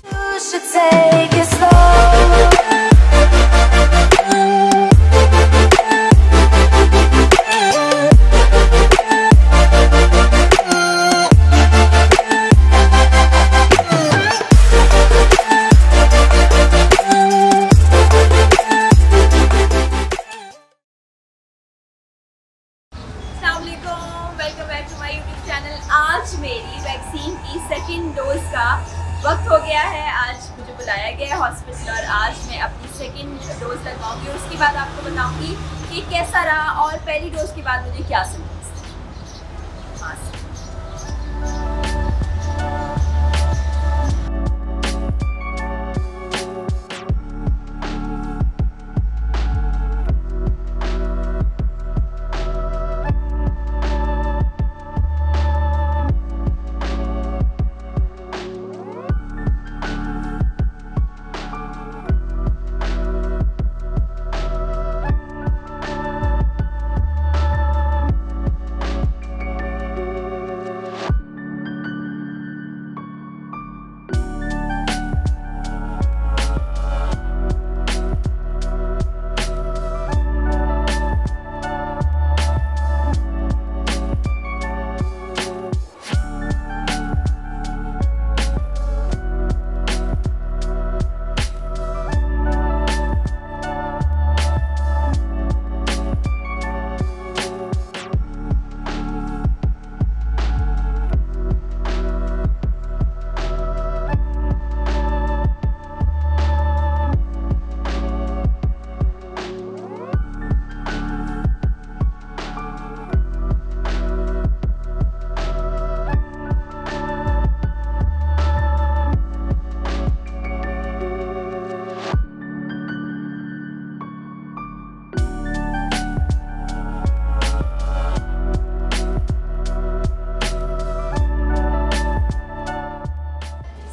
Welcome back to my YouTube channel. आज मेरी vaccine की सेकंड डोज का वक्त हो गया है। आज मुझे बुलाया गया है हॉस्पिटल और आज मैं अपनी सेकंड डोज लगवाऊंगी। उसके बाद आपको बताऊंगी कि कैसा रहा और पहली डोज के बाद मुझे क्या सिम्टम्स थे।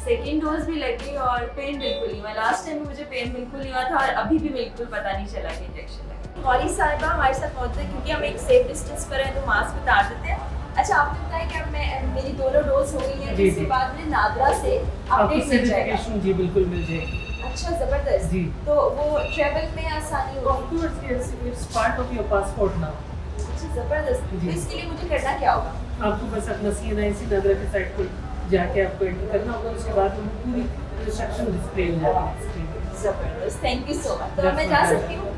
सेकेंड डोज भी लगी और पेन बिल्कुल नहीं हुआ। लास्ट टाइम मुझे पेन बिल्कुल नहीं हुआ था और अभी भी बिल्कुल पता नहीं चला कि इंजेक्शन लगा। मौली साहिबा हमारे साथ पहुंचते हैं क्योंकि हम एक सेफ डिस्टेंस पर हैं तो मास्क उतार देते हैं। अच्छा, आपने बताया कि अब मेरी दोनों डोज हो गई है, इसके बाद में नादरा से अपडेट मिल जाएगा। जी बिल्कुल मिल जाएगी। अच्छा, जबरदस्त। तो वो ट्रैवल में आसानी होगी। Of course it's part of your passport now. अच्छा, जबरदस्त। तो इसके लिए मुझे करना क्या होगा? आपको बस अपना CNIC नादरा के साइट पर जाके आपको एंटर करना होगा। उसके बाद में पूरी इंस्ट्रक्शन डिस्प्ले हो जाएगी। जबरदस्त, थैंक यू सो मच। तो मैं जा सकती हूँ?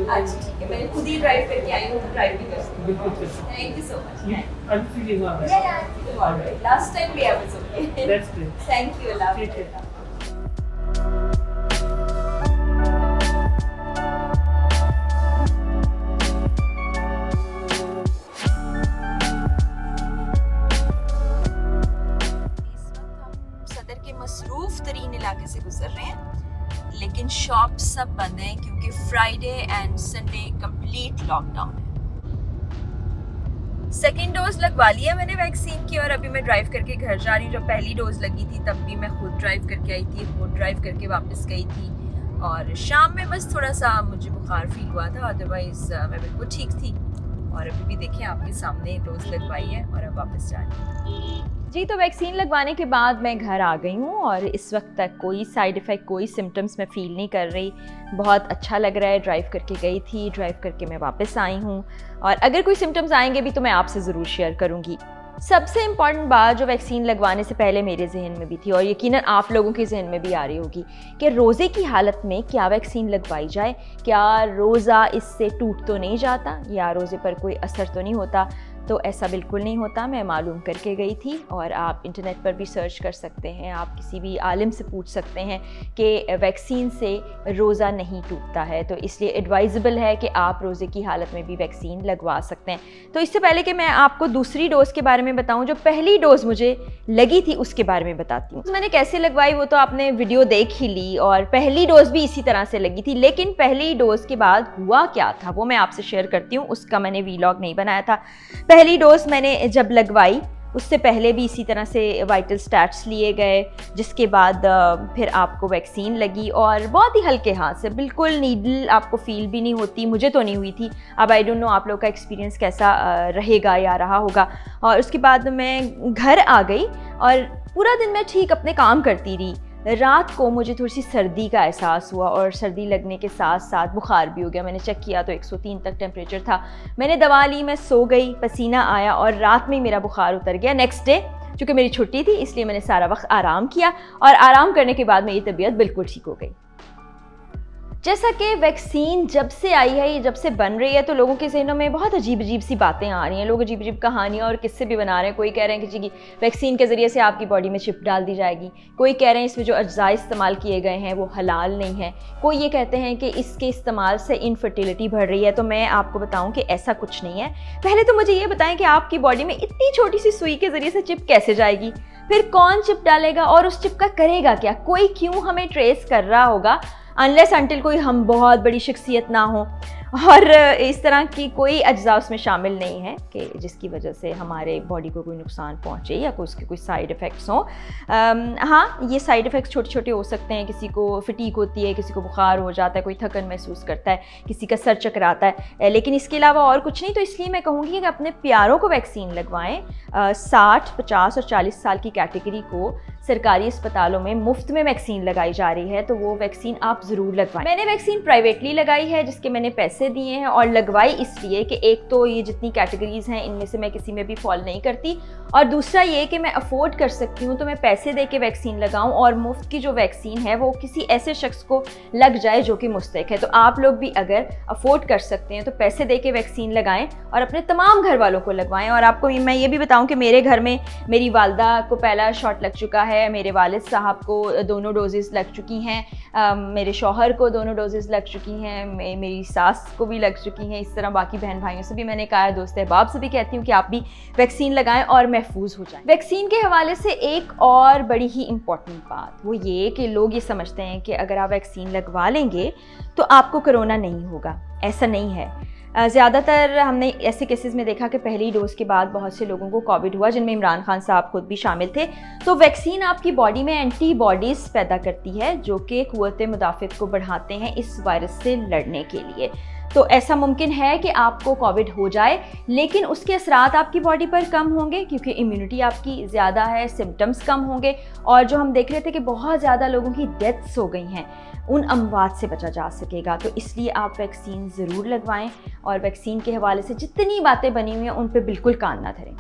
अच्छा ठीक है, मैं खुद ही ड्राइव करके आई हूँ तो ड्राइव भी कर सकती हूँ। बिल्कुल, thank you so much. I am feeling alright. Yeah I am feeling alright. Last time भी I was okay. That's great. Thank you. अल्लाह ठीक है। मसरूफ तरीन इलाके से गुजर रहे हैं, लेकिन शॉप सब बंद हैं क्योंकि Friday and Sunday complete lockdown है। सेकेंड डोज लगवा लिया मैंने वैक्सीन की और अभी मैं ड्राइव करके घर जा रही हूँ। जब पहली डोज लगी थी तब भी मैं खुद ड्राइव करके आई थी, खुद ड्राइव करके वापस गई थी और शाम में बस थोड़ा सा मुझे बुखार फील हुआ था, अदरवाइज मैं बिल्कुल ठीक थी। और अभी भी देखें आपके सामने डोज लगवाई है और अब वापस जा रही हूँ। जी, तो वैक्सीन लगवाने के बाद मैं घर आ गई हूँ और इस वक्त तक कोई साइड इफ़ेक्ट, कोई सिम्टम्स मैं फ़ील नहीं कर रही। बहुत अच्छा लग रहा है। ड्राइव करके गई थी, ड्राइव करके मैं वापस आई हूँ और अगर कोई सिम्टम्स आएंगे भी तो मैं आपसे ज़रूर शेयर करूँगी। सबसे इम्पॉर्टेंट बात जो वैक्सीन लगवाने से पहले मेरे जहन में भी थी और यकीनन आप लोगों के जहन में भी आ रही होगी कि रोज़े की हालत में क्या वैक्सीन लगवाई जाए, क्या रोज़ा इससे टूट तो नहीं जाता या रोज़े पर कोई असर तो नहीं होता। तो ऐसा बिल्कुल नहीं होता। मैं मालूम करके गई थी और आप इंटरनेट पर भी सर्च कर सकते हैं, आप किसी भी आलिम से पूछ सकते हैं कि वैक्सीन से रोज़ा नहीं टूटता है, तो इसलिए एडवाइजेबल है कि आप रोज़े की हालत में भी वैक्सीन लगवा सकते हैं। तो इससे पहले कि मैं आपको दूसरी डोज़ के बारे में बताऊं, जो पहली डोज़ मुझे लगी थी उसके बारे में बताती हूँ। मैंने कैसे लगवाई वो तो आपने वीडियो देख ही ली और पहली डोज़ भी इसी तरह से लगी थी, लेकिन पहली डोज़ के बाद हुआ क्या था वो मैं आपसे शेयर करती हूँ। उसका मैंने वीलॉग नहीं बनाया था। पहली डोज मैंने जब लगवाई उससे पहले भी इसी तरह से वाइटल स्टैट्स लिए गए, जिसके बाद फिर आपको वैक्सीन लगी और बहुत ही हल्के हाथ से, बिल्कुल नीडल आपको फील भी नहीं होती। मुझे तो नहीं हुई थी, अब आई डोंट नो आप लोग का एक्सपीरियंस कैसा रहेगा या रहा होगा। और उसके बाद मैं घर आ गई और पूरा दिन मैं ठीक अपने काम करती रही। रात को मुझे थोड़ी सी सर्दी का एहसास हुआ और सर्दी लगने के साथ साथ बुखार भी हो गया। मैंने चेक किया तो 103 तक टेम्परेचर था। मैंने दवा ली, मैं सो गई, पसीना आया और रात में मेरा बुखार उतर गया। नेक्स्ट डे चूँकि मेरी छुट्टी थी इसलिए मैंने सारा वक्त आराम किया और आराम करने के बाद मेरी तबीयत बिल्कुल ठीक हो गई। जैसा कि वैक्सीन जब से आई है, ये जब से बन रही है, तो लोगों के ज़हनों में बहुत अजीब अजीब सी बातें आ रही हैं। लोग अजीब अजीब कहानियाँ और किस्से भी बना रहे हैं। कोई कह रहे हैं कि जी वैक्सीन के ज़रिए से आपकी बॉडी में चिप डाल दी जाएगी, कोई कह रहे हैं इसमें जो अज्जा इस्तेमाल किए गए हैं वो हलाल नहीं है, कोई ये कहते हैं कि इसके इस्तेमाल से इनफर्टिलिटी बढ़ रही है। तो मैं आपको बताऊँ कि ऐसा कुछ नहीं है। पहले तो मुझे ये बताएं कि आपकी बॉडी में इतनी छोटी सी सुई के ज़रिए से चिप कैसे जाएगी, फिर कौन चिप डालेगा और उस चिप का करेगा क्या, कोई क्यों हमें ट्रेस कर रहा होगा अनलेस अनटिल कोई हम बहुत बड़ी शख्सियत ना हो और इस तरह की कोई अज्जा उसमें शामिल नहीं है कि जिसकी वजह से हमारे बॉडी को कोई नुकसान पहुंचे या कोई उसके कोई साइड इफ़ेक्ट्स हों। हाँ, ये साइड इफ़ेक्ट्स छोटे छोटे हो सकते हैं। किसी को फटीक होती है, किसी को बुखार हो जाता है, कोई थकन महसूस करता है, किसी का सर चकराता है, लेकिन इसके अलावा और कुछ नहीं। तो इसलिए मैं कहूँगी कि अपने प्यारों को वैक्सीन लगवाएँ। 60, 50 और 40 साल की कैटेगरी को सरकारी अस्पतालों में मुफ्त में वैक्सीन लगाई जा रही है, तो वो वैक्सीन आप ज़रूर लगवाएं। मैंने वैक्सीन प्राइवेटली लगाई है जिसके मैंने पैसे दिए हैं और लगवाई इसलिए कि एक तो ये जितनी कैटेगरीज़ हैं इनमें से मैं किसी में भी फॉल नहीं करती और दूसरा ये कि मैं अफोर्ड कर सकती हूँ तो मैं पैसे दे के वैक्सीन लगाऊँ और मुफ्त की जो वैक्सीन है वो किसी ऐसे शख्स को लग जाए जो कि मुस्तहिक है। तो आप लोग भी अगर अफोर्ड कर सकते हैं तो पैसे दे के वैक्सीन लगाएँ और अपने तमाम घर वालों को लगवाएँ। और आपको मैं ये भी बताऊँ कि मेरे घर में मेरी वालदा को पहला शॉट लग चुका है, मेरे वालिद साहब को दोनों डोजेज़ लग चुकी हैं, मेरे शौहर को दोनों डोजेज़ लग चुकी हैं, मेरी सास को भी लग चुकी हैं। इस तरह बाकी बहन भाइयों से भी मैंने कहा, दोस्त अहबाब से भी कहती हूँ कि आप भी वैक्सीन लगाएं और महफूज हो जाएं। वैक्सीन के हवाले से एक और बड़ी ही इम्पॉर्टेंट बात वो ये कि लोग ये समझते हैं कि अगर आप वैक्सीन लगवा लेंगे तो आपको कोरोना नहीं होगा। ऐसा नहीं है। ज़्यादातर हमने ऐसे केसेस में देखा कि पहली डोज के बाद बहुत से लोगों को कोविड हुआ, जिनमें इमरान खान साहब खुद भी शामिल थे। तो वैक्सीन आपकी बॉडी में एंटीबॉडीज़ पैदा करती है जो कि क़ुव्वत मुदाफ़ित को बढ़ाते हैं इस वायरस से लड़ने के लिए। तो ऐसा मुमकिन है कि आपको कोविड हो जाए लेकिन उसके असरात आपकी बॉडी पर कम होंगे क्योंकि इम्यूनिटी आपकी ज़्यादा है, सिम्टम्स कम होंगे। और जो हम देख रहे थे कि बहुत ज़्यादा लोगों की डेथ्स हो गई हैं, उन अमवात से बचा जा सकेगा। तो इसलिए आप वैक्सीन ज़रूर लगवाएं और वैक्सीन के हवाले से जितनी बातें बनी हुई हैं उन पर बिल्कुल कान ना धरें।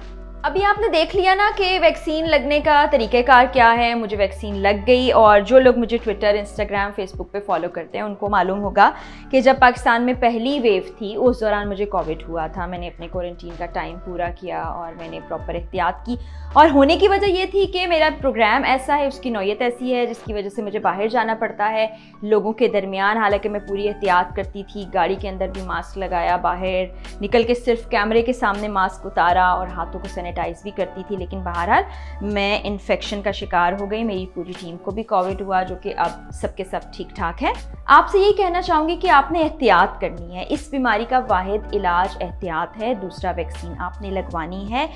अभी आपने देख लिया ना कि वैक्सीन लगने का तरीक़ेकार क्या है। मुझे वैक्सीन लग गई और जो लोग मुझे ट्विटर, इंस्टाग्राम, फेसबुक पे फॉलो करते हैं उनको मालूम होगा कि जब पाकिस्तान में पहली वेव थी उस दौरान मुझे कोविड हुआ था। मैंने अपने क्वारंटीन का टाइम पूरा किया और मैंने प्रॉपर एहतियात की और होने की वजह ये थी कि मेरा प्रोग्राम ऐसा है, उसकी नौयत ऐसी है जिसकी वजह से मुझे बाहर जाना पड़ता है लोगों के दरमियान। हालांकि मैं पूरी एहतियात करती थी, गाड़ी के अंदर भी मास्क लगाया, बाहर निकल के सिर्फ कैमरे के सामने मास्क उतारा और हाथों को सैनिटाइज भी करती थी। लेकिन बहरहाल मैं इन्फेक्शन का शिकार हो गई, मेरी पूरी टीम को भी कोविड हुआ जो कि अब सबके सब ठीक ठाक है। आपसे यही कहना चाहूँगी कि आपने एहतियात करनी है। इस बीमारी का वाहिद इलाज एहतियात है, दूसरा वैक्सीन आपने लगवानी है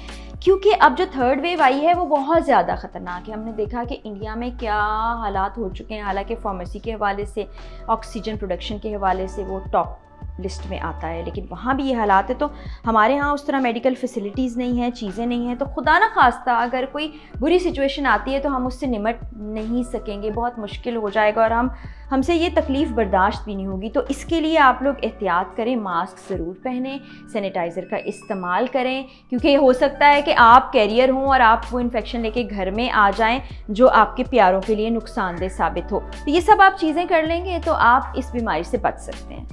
क्योंकि अब जो थर्ड वेव आई है वो बहुत ज़्यादा ख़तरनाक है। हमने देखा कि इंडिया में क्या हालात हो चुके हैं। हालांकि फार्मेसी के हवाले से, ऑक्सीजन प्रोडक्शन के हवाले से वो टॉप लिस्ट में आता है, लेकिन वहाँ भी ये हालात है। तो हमारे यहाँ उस तरह मेडिकल फैसिलिटीज़ नहीं है, चीज़ें नहीं हैं। तो खुदा ना खास्ता अगर कोई बुरी सिचुएशन आती है तो हम उससे निमट नहीं सकेंगे, बहुत मुश्किल हो जाएगा और हमसे ये तकलीफ़ बर्दाश्त भी नहीं होगी। तो इसके लिए आप लोग एहतियात करें, मास्क ज़रूर पहनें, सैनिटाइज़र का इस्तेमाल करें क्योंकि हो सकता है कि आप कैरियर हों और आप वो इन्फेक्शन लेके घर में आ जाएं जो आपके प्यारों के लिए नुकसानदेह साबित हो। तो ये सब आप चीज़ें कर लेंगे तो आप इस बीमारी से बच सकते हैं।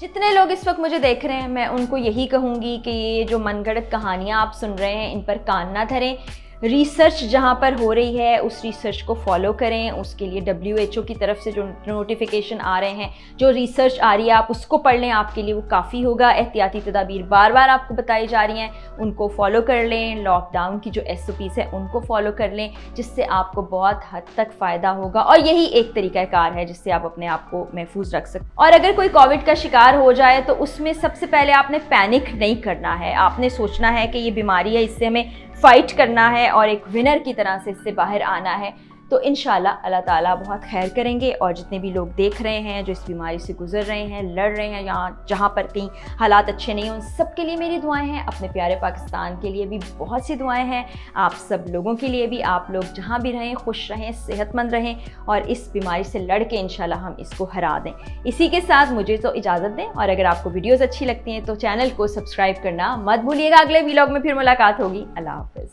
जितने लोग इस वक्त मुझे देख रहे हैं मैं उनको यही कहूँगी कि ये जो मनगढ़ंत कहानियाँ आप सुन रहे हैं इन पर कान ना धरें। रिसर्च जहाँ पर हो रही है उस रिसर्च को फॉलो करें। उसके लिए WHO की तरफ से जो नोटिफिकेशन आ रहे हैं, जो रिसर्च आ रही है आप उसको पढ़ लें, आपके लिए वो काफ़ी होगा। एहतियाती तदाबीर बार बार आपको बताई जा रही हैं, उनको फॉलो कर लें। लॉकडाउन की जो SOPs है उनको फॉलो कर लें जिससे आपको बहुत हद तक फ़ायदा होगा और यही एक तरीक़ाकार है जिससे आप अपने आप को महफूज रख सकते। और अगर कोई कोविड का शिकार हो जाए तो उसमें सबसे पहले आपने पैनिक नहीं करना है। आपने सोचना है कि ये बीमारी है, इससे हमें फ़ाइट करना है और एक विनर की तरह से इससे बाहर आना है। तो इंशाल्लाह अल्लाह ताला बहुत खैर करेंगे। और जितने भी लोग देख रहे हैं जो इस बीमारी से गुजर रहे हैं, लड़ रहे हैं, यहाँ जहाँ पर कहीं हालात अच्छे नहीं हैं, उन सब के लिए मेरी दुआएं हैं। अपने प्यारे पाकिस्तान के लिए भी बहुत सी दुआएं हैं, आप सब लोगों के लिए भी। आप लोग जहाँ भी रहें खुश रहें, सेहतमंद रहें और इस बीमारी से लड़ के इंशाल्लाह हम इसको हरा दें। इसी के साथ मुझे तो इजाज़त दें, और अगर आपको वीडियोज़ अच्छी लगती हैं तो चैनल को सब्सक्राइब करना मत भूलिएगा। अगले व्लॉग में फिर मुलाकात होगी। अल्लाह हाफ़िज़।